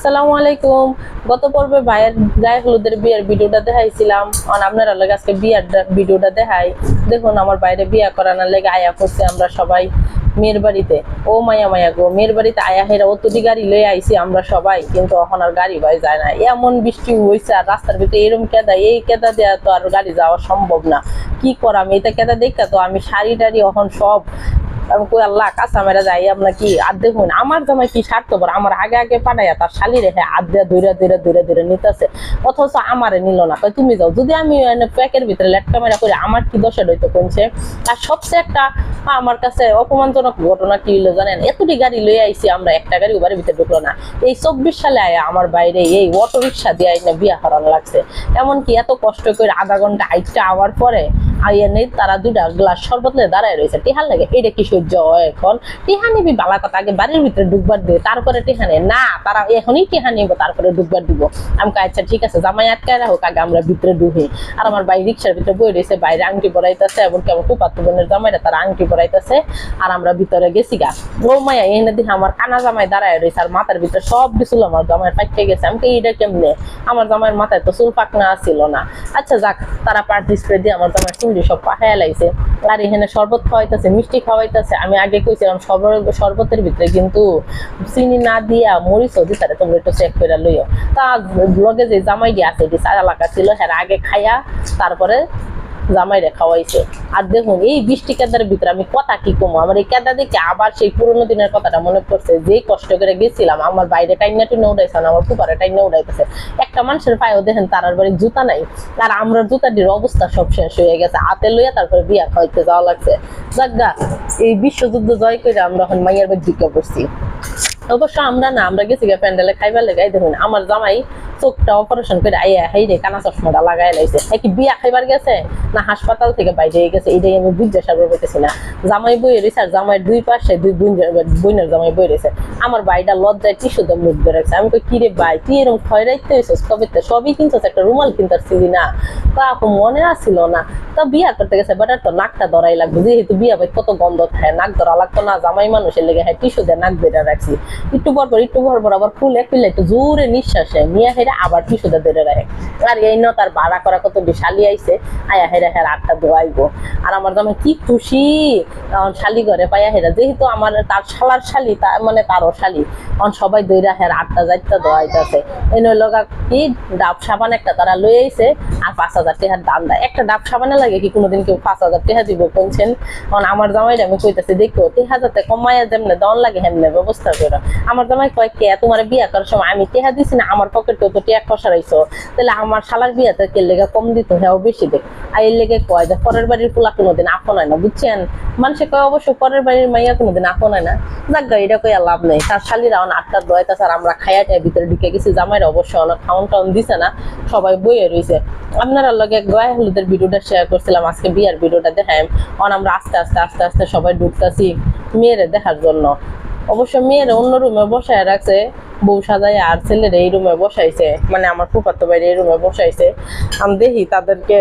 আসসালামু আলাইকুম। গত পর্বে ভাইয়ের গায়ে হলুদের বিয়ের ভিডিওটা দেখাইছিলাম, আর আপনারা লাগে আজকে বিয়ের ভিডিওটা দেখাই। দেখুন আমার বাইরে বিয়ে করানোর লেগে আয়া করছে আমরা সবাই মেয়ের বাড়িতে। ও মায়া মায়া গো, মেয়ের বাড়িতে আয়া হেরা অতটি গাড়ি লয়ে আইছি আমরা সবাই, কিন্তু এখন আর গাড়ি ভাই যায় না। এমন বৃষ্টি হয়েছে আর রাস্তার ভিতরে এরম কেদা, এই কেদা দেওয়া তো আর গাড়ি যাওয়া সম্ভব না। কি করাম, এটা কেদা দেখা তো আমি শাড়ি টাড়ি এখন সব আমি কই আল্লাহ কাঁচা মেরা যাই আমরা কি। আর দেখুন আমার জামাই কি স্বার্থপর, আমার আগে আগে পাঠাইয়া তার শালি রেখে আদ্যা দূরে নিতেছে, অথচ আমারে নিল না। তুমি যাও, যদি আমি প্যাকের ভিতরে লেট ক্যামেরা করে আমার কি দোষের হইতো কোনছে। আর সবচেয়ে একটা আমার কাছে অপমানজনক ঘটনা কি হইলো জানেন, এতটি গাড়ি লয়ে আইছি আমরা, একটা গাড়ি বাড়ির ভিতরে ঢুকলো না। এই 24 সালে আয়া আমার বাইরে এই অটো রিক্সা দিয়ে আইনা বিয়া করানো লাগছে। এমনকি এত কষ্ট করে আধা ঘন্টা হাইটটা আওয়ার পরে আইয়া নেই তারা দুটা গ্লাস শরবত দাঁড়ায় রয়েছে টিহার লাগে। এটা কি সহ্য হয় এখন? টিহা নিবি বালা কথা, আগে বাড়ির ভিতরে ঢুকবার দিয়ে তারপরে টিহা নেই না, তারা এখনই টিহা নিব তারপরে ঢুকবার দিব। আমি আচ্ছা ঠিক আছে, জামাই আটকায় রাখো, আগে আমরা ভিতরে ঢুকি। আর আমার ভাই রিক্সার ভিতরে বই রয়েছে, বাইরে আংটি পরাইতেছে, এমনকি আমার ফুফাতো বোনের জামাইরা তারা আংটি পরাইতেছে। আর আমরা ভিতরে গেছি গা। ও মায়া এনে দিকে আমার কানা জামাই দাঁড়ায় রয়েছে, আর মাথার ভিতরে সব দিছিল আমার জামাইয়ের পাইকে গেছে। আমি এইটা কেমনে, আমার জামাইয়ের মাথায় তো চুল পাকনা ছিল না। আচ্ছা যাক, তারা পার্টি স্প্রে দিয়ে আমার জামাইয়ের চুল সব পাহায়া লাইছে। আর এখানে শরবত খাওয়াইতেছে, মিষ্টি খাওয়াইতেছে। আমি আগে কইছিলাম শরবতের ভিতরে কিন্তু চিনি না দিয়া মরিচও দিতারে, তোমরা একটু চেক করে লইও। তা ব্লগে যে জামাইটি আছে এটি চা এলাকা ছিল, হ্যাঁ আগে খাইয়া তারপরে জামাইরে খাওয়াইছে। আর দেখুন এই বৃষ্টি কেদার ভিতরে আমি কথা কি কমো, আমার এই কেদা দেখে আবার সেই পুরোনো দিনের কথাটা মনে পড়ছে। যেই কষ্ট করে গেছিলাম, আমার বাইরে টাইনা টুনে উঠাইছে না, আমার পুপারে টাইনা উঠাইতেছে। একটা মানুষের পায়েও দেখেন তার বাড়ির জুতা নাই, আর আমরা জুতাটির অবস্থা সব শেষ হয়ে গেছে। হাতে লইয়া তারপরে বিয়া খাওয়াইতে যাওয়া লাগছে। যাজ্ঞা এই বিশ্বযুদ্ধ জয় করে আমরা এখন মাইয়ার বাড়ি ঢুকে পড়ছি। অবশ্য আমরা না, আমরা গেছি প্যান্ডেলে খাইবার লেগে। দেখুন আমার জামাই চোখটা অপারেশন করে আইয়া হাইরে কানা চশমাটা লাগাই লাইছে। কি বিয়া খাইবার গেছে না হাসপাতাল থেকে বাইরে গেছে, এটাই আমি বুঝতে সারবো পেতেছি না। জামাই বই রয়েছে, আর জামাইয়ের দুই পাশে দুই বোনের জামাই বই রয়েছে। আমার ভাইটা লজ্জায় টিস্যুতে মুখ ধরে রাখছে। আমি কই কিরে ভাই, তুই এরকম খয়রাইতে হইছিস কবে? সবই কিনছিস, একটা রুমাল কিনতেছিলি না? তা মনে আসছিল না। তা বিয়া করতে গেছে, বাট আর তো নাকটা ধরাই লাগবে, যেহেতু বিয়া ভাই কত গন্ধ থাকে, নাক ধরা লাগতো না। জামাই মানুষের লেগে হ্যাঁ টিস্যু দিয়ে নাক বেড়ে রাখছি। একটু পর পর আবার ফুলে খুলে একটু জোরে নিঃশ্বাসে নিয়ে হেরা আবার টিস্যুতে ধরে রাখে। আর এই না তার ভাড়া করা কত শালি আইছে, আয়া হেরা হেরা আটটা ধোয়াইবো। আর আমার জামাই কি খুশি শালি ঘরে পাইয়া হেরা, যেহেতু আমার তার শালার শালি, মানে তারও শালি, সবাই দইরা হেরা আটটা যাইটা ধোয়াইতেছে। এই লগা কি ডাব সাবান একটা তারা লই আইছে, আর 5,000 টাকার দাম দেয়। একটা ডাব সাবানে লাগে কি কোনোদিন কেউ 5,000 টাকা দিব কোনছেন? কারণ আমার জামাইটা আমি কইতেছি দেখো 3,000 কমাইয়া যেমনে দন লাগে হেমনে ব্যবস্থা করে। আমার জামাই কয় কে তোমার বিয়া করার সময় আমি টেহা দিছি না, আমার পকেটে তো টেয়া খসারাইছো, তাহলে আমার শালার বিয়াতে কে লেগে কম দিত, হ্যাঁ বেশি দেখ। আর এর লেগে কয় যে পরের বাড়ির পোলা কোনোদিন আপন হয় না, বুঝছেন? মানুষে কয় অবশ্য পরের বাড়ির মাইয়া কোনোদিন আপন হয় না। যাক এটা কইয়া লাভ নেই। তার শালিরা আটটা দোয়াইতেছে, আর আমরা খাইয়াটার ভিতরে ঢুকে গেছি। জামাইরা অবশ্য অনেক খাওয়ান টাউন দিছে না, সবাই বইয়ে রয়েছে। আপনারা লগে গায়ে হলুদের ভিডিওটা শেয়ার করছিলাম, আজকে বিয়ার ভিডিওটা দেখাই। আমরা আস্তে আস্তে সবাই ঢুকতেছি মেয়েরে দেখার জন্য। অবশ্য মেয়ের অন্য রুমে বসায় রাখছে, বউ সাজায়, আর ছেলের এই রুমে বসাইছে, মানে আমার ফুফাতো বাইরে এই রুমে বসাইছে। আমি দেখি তাদেরকে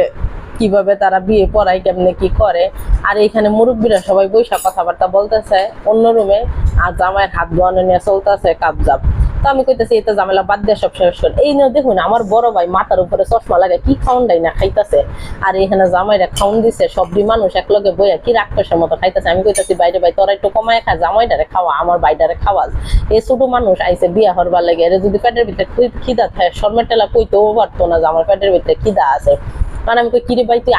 কিভাবে তারা বিয়ে পড়ায়, কেমনে কি করে। আর এইখানে মুরব্বীরা সবাই বৈশা কথাবার্তা বলতেছে অন্য রুমে, আর জামাইয়ের হাত ধোয়ানো নিয়ে চলতেছে কাবজাব। তো আমি কইতেছি এটা ঝামেলা বাদ দিয়ে সব শেষ করে। এই নিয়ে দেখুন আমার বড় ভাই মাথার উপরে চশমা লাগে, কি খাউন দেয় না খাইতেছে। আর এখানে জামাইরা খাউন দিছে, সবরি মানুষ একলগে বইয়া কি রাক্ষসের মতো খাইতেছে। আমি কইতেছি বাইরে ভাই তোরা একটু কমায় খা, জামাইটারে খাওয়া, আমার বাইটারে খাওয়াস। এই ছোট মানুষ আইসে বিয়া হরবার লাগে, এর যদি পেটের ভিতরে খিদা থাকে শর্মের টেলা কইতেও পারতো না যে আমার পেটের ভিতরে খিদা আছে। কারণ আমি কই কিরে ভাই তুই